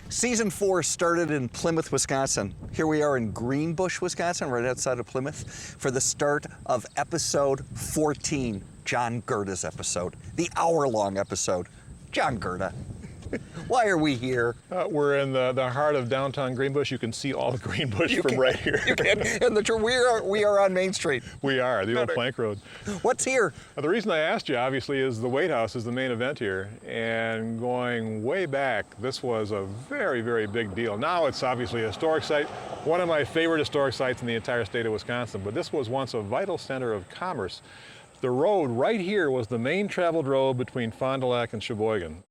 Season 4 started in Plymouth, Wisconsin. Here we are in Greenbush, Wisconsin, right outside of Plymouth, for the start of episode 14, John Gurda's episode, the hour-long episode. John Gurda, why are we here? We're in the heart of downtown Greenbush. You can see all of Greenbush from right here. You can. And we are on Main Street. We are, the old plank road. What's here? The reason I asked you, obviously, is the White House is the main event here. And going way back, this was a very, very big deal. Now it's obviously a historic site, one of my favorite historic sites in the entire state of Wisconsin. But this was once a vital center of commerce. The road right here was the main traveled road between Fond du Lac and Sheboygan.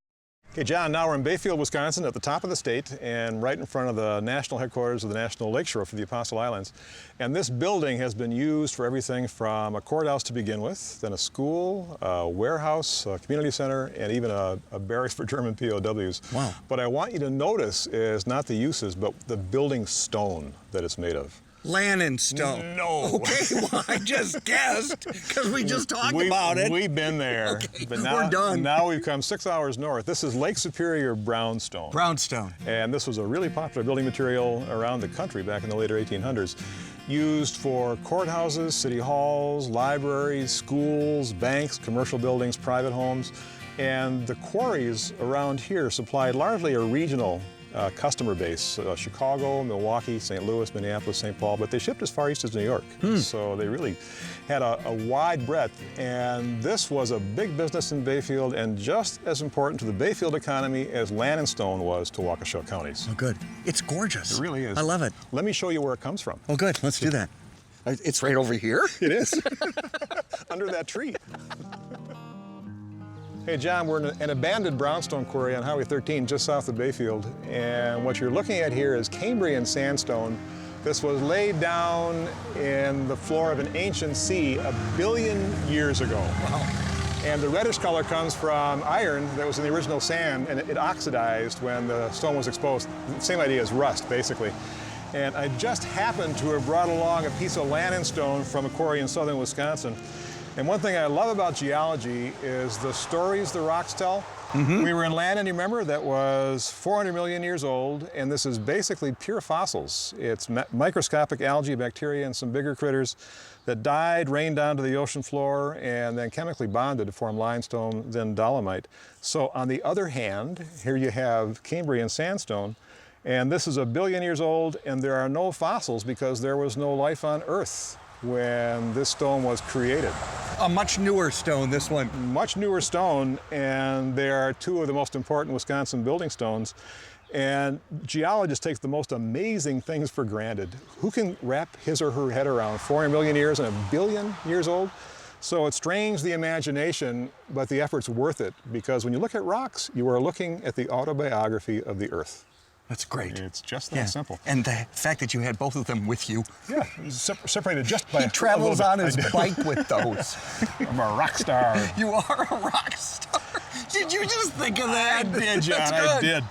Okay, John, now we're in Bayfield, Wisconsin, at the top of the state and right in front of the national headquarters of the National Lakeshore for the Apostle Islands. And this building has been used for everything from a courthouse to begin with, then a school, a warehouse, a community center, and even a barracks for German POWs. Wow. What I want you to notice is not the uses, but the building stone that it's made of. Lannon stone. No. Okay, well, I just guessed, because we just talked about it. We've been there. Okay, but now, we're done. Now we've come 6 hours north. This is Lake Superior brownstone. Brownstone. And this was a really popular building material around the country back in the later 1800s. Used for courthouses, city halls, libraries, schools, banks, commercial buildings, private homes. And the quarries around here supplied largely a regional customer base, Chicago, Milwaukee, St. Louis, Minneapolis, St. Paul, but they shipped as far east as New York. So they really had a wide breadth, and this was a big business in Bayfield and just as important to the Bayfield economy as Lannon Stone was to Waukesha counties. Oh, good. It's gorgeous. It really is. I love it. Let me show you where it comes from. Oh, good. Let's do that. It's right over here? It is. Under that tree. Hey John, we're in an abandoned brownstone quarry on Highway 13 just south of Bayfield, and what you're looking at here is Cambrian sandstone. This was laid down in the floor of an ancient sea 1 billion years ago. Wow. And the reddish color comes from iron that was in the original sand, and it oxidized when the stone was exposed. Same idea as rust, basically. And I just happened to have brought along a piece of Lannon stone from a quarry in southern Wisconsin. And one thing I love about geology is the stories the rocks tell. We were in Lannon, you remember, that was 400 million years old, and this is basically pure fossils. It's microscopic algae, bacteria, and some bigger critters that died, rained down to the ocean floor, and then chemically bonded to form limestone, then dolomite. So on the other hand, here you have Cambrian sandstone, and this is 1 billion years old, and there are no fossils because there was no life on Earth when this stone was created. A much newer stone, this one. Much newer stone, and they are two of the most important Wisconsin building stones. And geologists take the most amazing things for granted. Who can wrap his or her head around 400 million years and 1 billion years old? So it strains the imagination, but the effort's worth it, because when you look at rocks, you are looking at the autobiography of the Earth. That's great. It's just that simple. And the fact that you had both of them with you. Yeah, separated just by He travels on his bike with those. I'm a rock star. You are a rock star. Did you just think of that? I did, John, I did.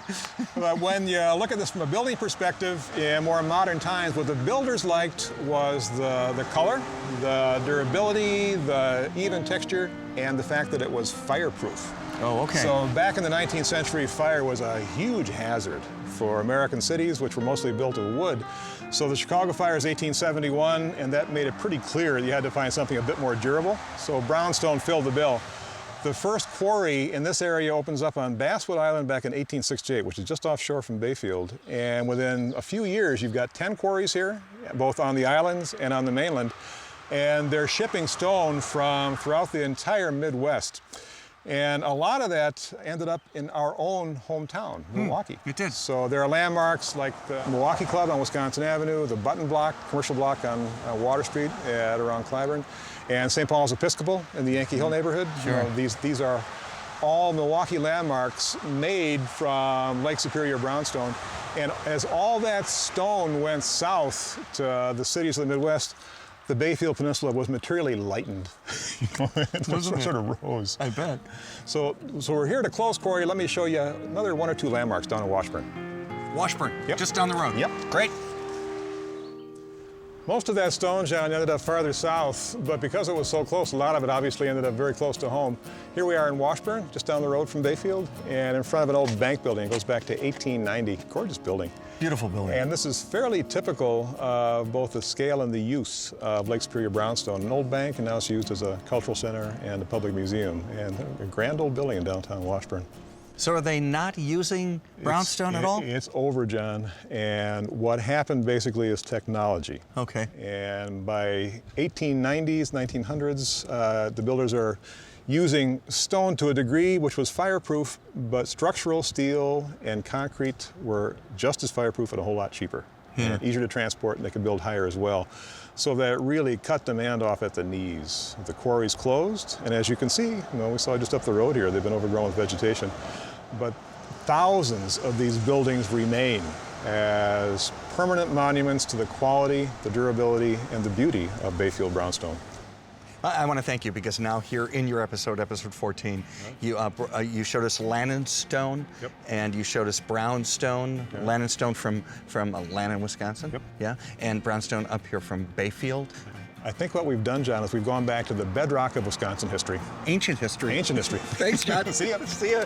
But when you look at this from a building perspective, in more modern times, what the builders liked was the color, the durability, the even texture, and the fact that it was fireproof. Oh, okay. So back in the 19th century, fire was a huge hazard for American cities, which were mostly built of wood. So the Chicago fire is 1871, and that made it pretty clear you had to find something a bit more durable. So brownstone filled the bill. The first quarry in this area opens up on Basswood Island back in 1868, which is just offshore from Bayfield. And within a few years, you've got 10 quarries here, both on the islands and on the mainland. And they're shipping stone from throughout the entire Midwest. And a lot of that ended up in our own hometown, Milwaukee. It did. So there are landmarks like the Milwaukee Club on Wisconsin Avenue, the Button Block, commercial block on Water Street at around Clyburn, and St. Paul's Episcopal in the Yankee Hill neighborhood. Sure. You know, these are all Milwaukee landmarks made from Lake Superior brownstone. And as all that stone went south to the cities of the Midwest, the Bayfield Peninsula was materially lightened. It sort of rose. I bet. So we're here to close quarry. Let me show you another 1 or 2 landmarks down in Washburn. Washburn, Yep. just down the road. Yep. Great. Most of that stone, John, ended up farther south, but because it was so close, a lot of it obviously ended up very close to home. Here we are in Washburn, just down the road from Bayfield, and in front of an old bank building. It goes back to 1890. Gorgeous building. Beautiful building. And this is fairly typical of both the scale and the use of Lake Superior brownstone. An old bank, and now it's used as a cultural center and a public museum, and a grand old building in downtown Washburn. So are they not using brownstone at all? It's over, John. And what happened basically is technology. Okay. And by 1890s, 1900s, the builders are using stone to a degree which was fireproof, but structural steel and concrete were just as fireproof and a whole lot cheaper. Yeah. And easier to transport, and they could build higher as well. So that really cut demand off at the knees. The quarries closed, and as you can see, we saw just up the road here, they've been overgrown with vegetation. But thousands of these buildings remain as permanent monuments to the quality, the durability, and the beauty of Bayfield brownstone. I want to thank you because now here in your episode 14, you showed us Lannon stone, Yep. and you showed us brownstone, Yeah. Lannon stone from Lannon, Wisconsin, Yep. yeah, and brownstone up here from Bayfield. I think what we've done, John, is we've gone back to the bedrock of Wisconsin history. Ancient history. Ancient history. Thanks, John. See ya. See ya.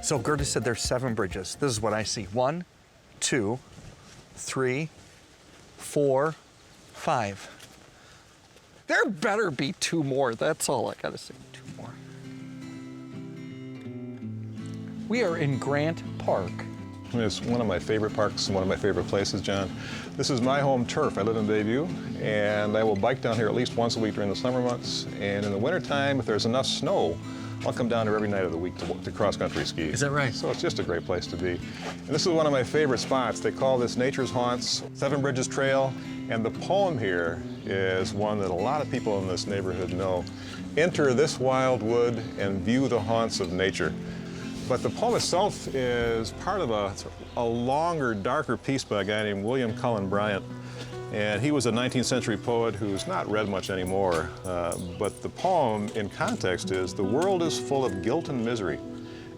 So Gurda said there's 7 bridges. This is what I see. 1, 2, 3, 4, 5. There better be 2 more. That's all I gotta say. 2 more. We are in Grant Park. It's one of my favorite parks and one of my favorite places, John. This is my home turf. I live in Bayview, and I will bike down here at least once a week during the summer months. And in the wintertime, if there's enough snow, I'll come down here every night of the week to cross-country ski. Is that right? So it's just a great place to be. And this is one of my favorite spots. They call this Nature's Haunts, Seven Bridges Trail, and the poem here is one that a lot of people in this neighborhood know. Enter this wild wood and view the haunts of nature. But the poem itself is part of a longer, darker piece by a guy named William Cullen Bryant. And he was a 19th century poet who's not read much anymore. But the poem in context is, the world is full of guilt and misery.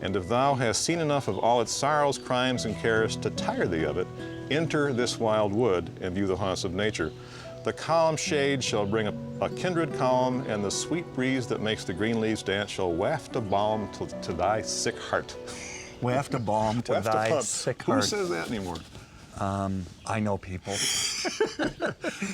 And if thou hast seen enough of all its sorrows, crimes, and cares to tire thee of it, enter this wild wood and view the haunts of nature. The calm shade shall bring a kindred calm, and the sweet breeze that makes the green leaves dance shall waft a balm to thy sick heart. Waft a balm to Waft a thy pump. sick Who heart. says that anymore? I know people.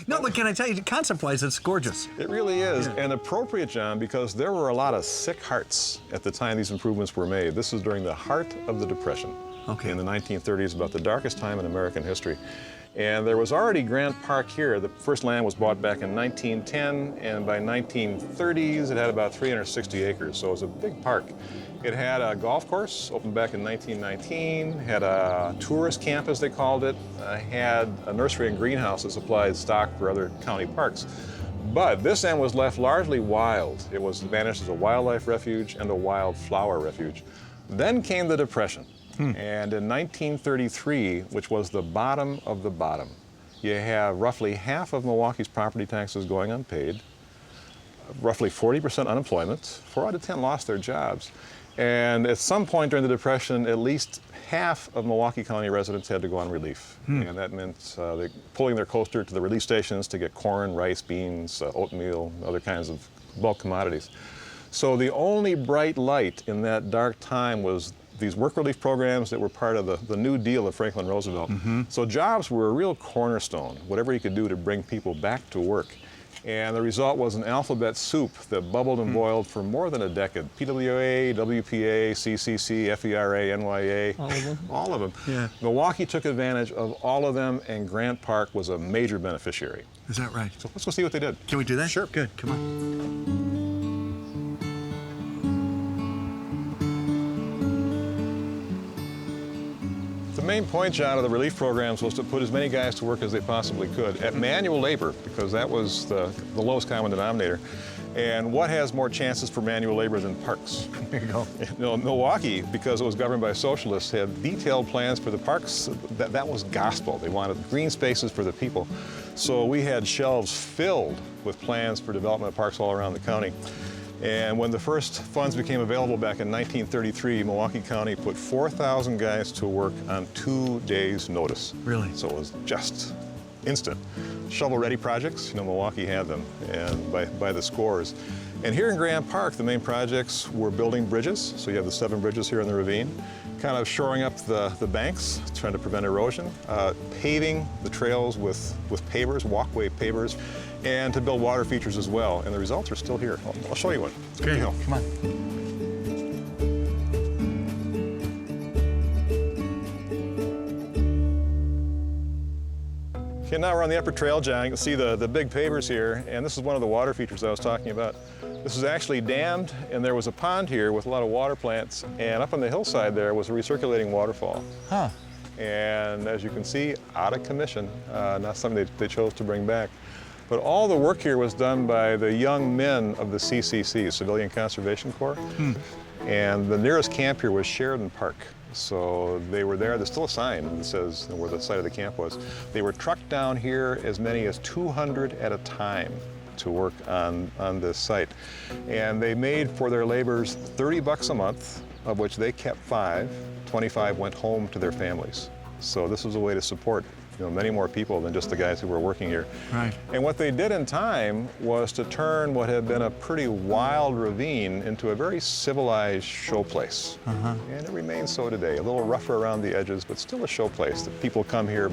No, but can I tell you, concept-wise, it's gorgeous. It really is, and appropriate, John, because there were a lot of sick hearts at the time these improvements were made. This is during the heart of the Depression. Okay. In the 1930s, about the darkest time in American history. And there was already Grant Park here. The first land was bought back in 1910, and by 1930s, it had about 360 acres, so it was a big park. It had a golf course, opened back in 1919, had a tourist camp, as they called it, had a nursery and greenhouse that supplied stock for other county parks. But this end was left largely wild. It was managed as a wildlife refuge and a wildflower refuge. Then came the Depression. And in 1933, which was the bottom of the bottom, you have roughly half of Milwaukee's property taxes going unpaid, roughly 40% unemployment, 4 out of 10 lost their jobs. And at some point during the Depression, at least half of Milwaukee County residents had to go on relief. And that meant pulling their coaster to the relief stations to get corn, rice, beans, oatmeal, other kinds of bulk commodities. So the only bright light in that dark time was these work relief programs that were part of the New Deal of Franklin Roosevelt. So jobs were a real cornerstone, whatever you could do to bring people back to work. And the result was an alphabet soup that bubbled and boiled for more than a decade. PWA, WPA, CCC, FERA, NYA. All of them? All of them. Yeah. Milwaukee took advantage of all of them, and Grant Park was a major beneficiary. Is that right? So let's go see what they did. Can we do that? Sure. Good, come on. The main point, John, of the relief programs was to put as many guys to work as they possibly could at manual labor, because that was the lowest common denominator. And what has more chances for manual labor than parks? There you go. Milwaukee, because it was governed by socialists, had detailed plans for the parks. That was gospel. They wanted green spaces for the people. So we had shelves filled with plans for development of parks all around the county. And when the first funds became available back in 1933, Milwaukee County put 4,000 guys to work on 2 days' notice. Really? So it was just instant. Shovel-ready projects, Milwaukee had them, and by the scores. And here in Grant Park, the main projects were building bridges. So you have the 7 bridges here in the ravine, kind of shoring up the banks, trying to prevent erosion, paving the trails with pavers, walkway pavers, and to build water features as well. And the results are still here. I'll show you one. Okay, come on. Okay, now we're on the upper trail, John. You can see the big pavers here, and this is one of the water features I was talking about. This is actually dammed, and there was a pond here with a lot of water plants, and up on the hillside there was a recirculating waterfall. Huh. And as you can see, out of commission, not something they chose to bring back. But all the work here was done by the young men of the CCC, Civilian Conservation Corps. And the nearest camp here was Sheridan Park. So they were there. There's still a sign that says where the site of the camp was. They were trucked down here as many as 200 at a time to work on this site. And they made for their labors $30 a month, of which they kept 5. 25 went home to their families. So this was a way to support many more people than just the guys who were working here. Right. And what they did in time was to turn what had been a pretty wild ravine into a very civilized showplace. And it remains so today, a little rougher around the edges, but still a showplace that people come here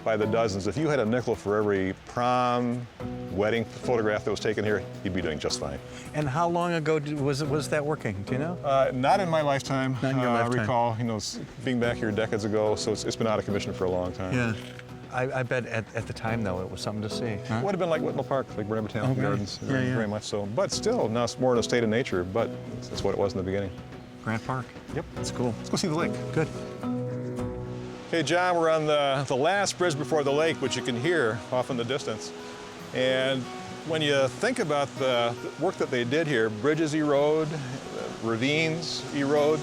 by the dozens. If you had a nickel for every prom, wedding photograph that was taken here, you'd be doing just fine. And how long ago was that working? Do you know? Not in my lifetime. Not in your lifetime. I recall, being back here decades ago, so it's been out of commission for a long time. Yeah. I bet at the time, though, it was something to see. Huh? It would have been like Whitnell Park, like Burnham Botanical Gardens, very much so. But still, now it's more in a state of nature, but it's what it was in the beginning. Grant Park. Yep. That's cool. Let's go see the lake. Good. Okay, John, we're on the last bridge before the lake, which you can hear off in the distance. And when you think about the work that they did here, bridges erode, ravines erode,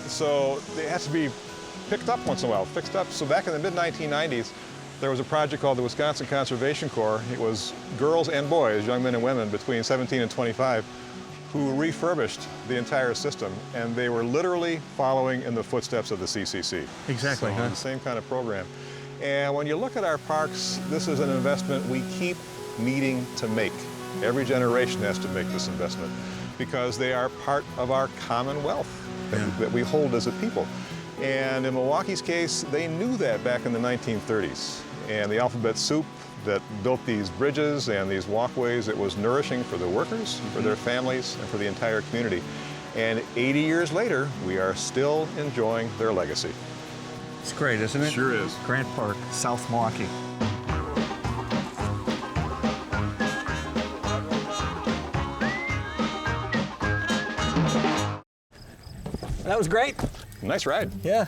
so they have to be picked up once in a while, fixed up. So back in the mid-1990s, there was a project called the Wisconsin Conservation Corps. It was girls and boys, young men and women between 17 and 25, who refurbished the entire system, and they were literally following in the footsteps of the CCC. Exactly. So, the same kind of program. And when you look at our parks, this is an investment we keep needing to make. Every generation has to make this investment because they are part of our common wealth that we hold as a people. And in Milwaukee's case, they knew that back in the 1930s. And the alphabet soup that built these bridges and these walkways, it was nourishing for the workers, for their families, and for the entire community. And 80 years later, we are still enjoying their legacy. It's great, isn't it? Sure is. Grant Park, South Milwaukee. That was great. Nice ride. Yeah.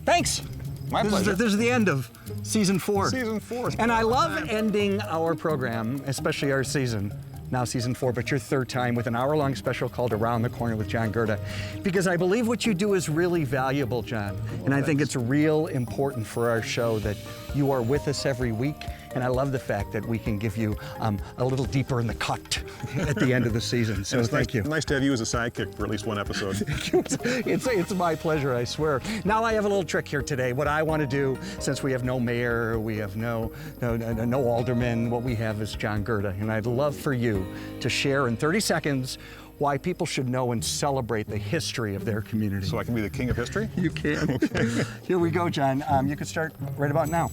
Thanks. My pleasure. This is the end of season 4. Season 4. And I love ending our program, especially our season, now season 4, but your third time with an hour-long special called Around the Corner with John Gurda, because I believe what you do is really valuable, John. And I think it's real important for our show that you are with us every week. And I love the fact that we can give you a little deeper in the cut at the end of the season. So thank you. Nice to have you as a sidekick for at least one episode. It's my pleasure, I swear. Now I have a little trick here today. What I want to do, since we have no mayor, we have no alderman, what we have is John Gurda. And I'd love for you to share in 30 seconds why people should know and celebrate the history of their community. So I can be the king of history? You can. Okay. Here we go, John. You can start right about now.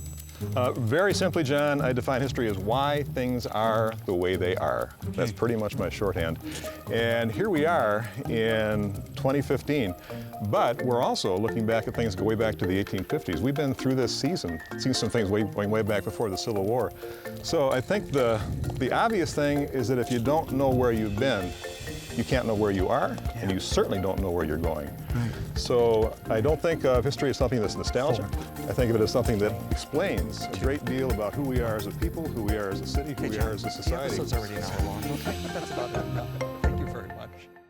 Very simply, John, I define history as why things are the way they are. Okay. That's pretty much my shorthand. And here we are in 2015, but we're also looking back at things that go way back to the 1850s. We've been through this season, seen some things going way back before the Civil War. So I think the obvious thing is that if you don't know where you've been, you can't know where you are, and you certainly don't know where you're going. Right. So I don't think of history as something that's nostalgic. I think of it as something that explains a great deal about who we are as a people, who we are as a city, who we are as a society. The episode's already an hour long. Okay, but that's about it.